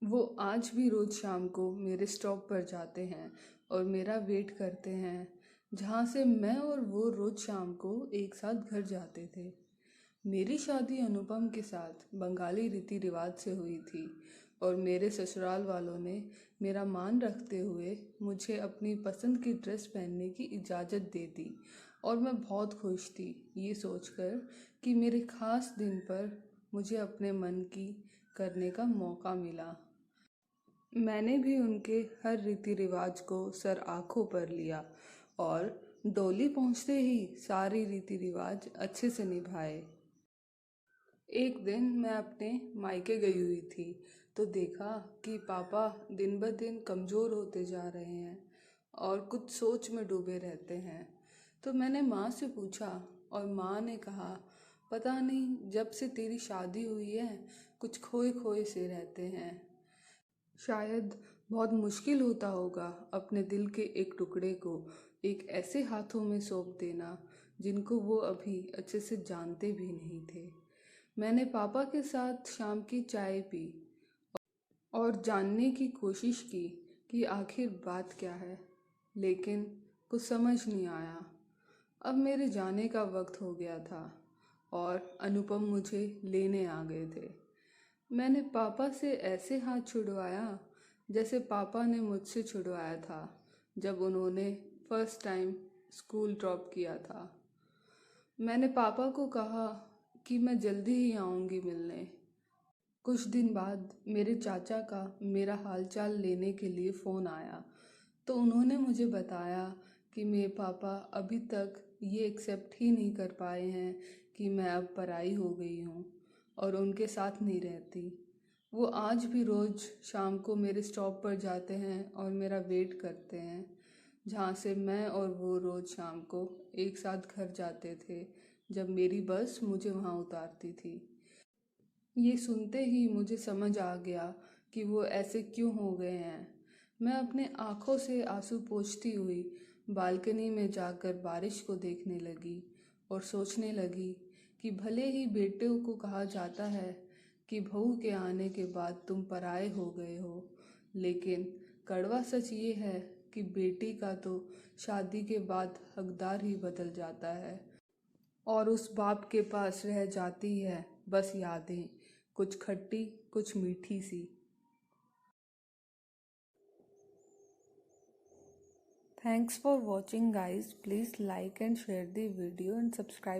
वो आज भी रोज़ शाम को मेरे स्टॉप पर जाते हैं और मेरा वेट करते हैं, जहाँ से मैं और वो रोज़ शाम को एक साथ घर जाते थे। मेरी शादी अनुपम के साथ बंगाली रीति रिवाज से हुई थी और मेरे ससुराल वालों ने मेरा मान रखते हुए मुझे अपनी पसंद की ड्रेस पहनने की इजाज़त दे दी और मैं बहुत खुश थी ये सोचकर कि मेरे खास दिन पर मुझे अपने मन की करने का मौका मिला। मैंने भी उनके हर रीति रिवाज को सर आंखों पर लिया और डोली पहुंचते ही सारी रीति रिवाज अच्छे से निभाए। एक दिन मैं अपने मायके गई हुई थी तो देखा कि पापा दिन ब दिन कमज़ोर होते जा रहे हैं और कुछ सोच में डूबे रहते हैं। तो मैंने माँ से पूछा और माँ ने कहा, पता नहीं जब से तेरी शादी हुई है कुछ खोए खोए से रहते हैं। शायद बहुत मुश्किल होता होगा अपने दिल के एक टुकड़े को एक ऐसे हाथों में सौंप देना जिनको वो अभी अच्छे से जानते भी नहीं थे। मैंने पापा के साथ शाम की चाय पी और जानने की कोशिश की कि आखिर बात क्या है, लेकिन कुछ समझ नहीं आया। अब मेरे जाने का वक्त हो गया था और अनुपम मुझे लेने आ गए थे। मैंने पापा से ऐसे हाथ छुड़वाया जैसे पापा ने मुझसे छुड़वाया था जब उन्होंने फर्स्ट टाइम स्कूल ड्रॉप किया था। मैंने पापा को कहा कि मैं जल्दी ही आऊँगी मिलने। कुछ दिन बाद मेरे चाचा का मेरा हालचाल लेने के लिए फ़ोन आया तो उन्होंने मुझे बताया कि मेरे पापा अभी तक ये एक्सेप्ट ही नहीं कर पाए हैं कि मैं अब पराई हो गई हूँ और उनके साथ नहीं रहती। वो आज भी रोज़ शाम को मेरे स्टॉप पर जाते हैं और मेरा वेट करते हैं, जहाँ से मैं और वो रोज़ शाम को एक साथ घर जाते थे जब मेरी बस मुझे वहाँ उतारती थी। ये सुनते ही मुझे समझ आ गया कि वो ऐसे क्यों हो गए हैं। मैं अपने आँखों से आंसू पोंछती हुई बालकनी में जाकर बारिश को देखने लगी और सोचने लगी कि भले ही बेटों को कहा जाता है कि बहू के आने के बाद तुम पराए हो गए हो, लेकिन कड़वा सच ये है कि बेटी का तो शादी के बाद हकदार ही बदल जाता है और उस बाप के पास रह जाती है बस यादें, कुछ खट्टी कुछ मीठी सी। Thanks for watching guys. Please like and share the video and subscribe.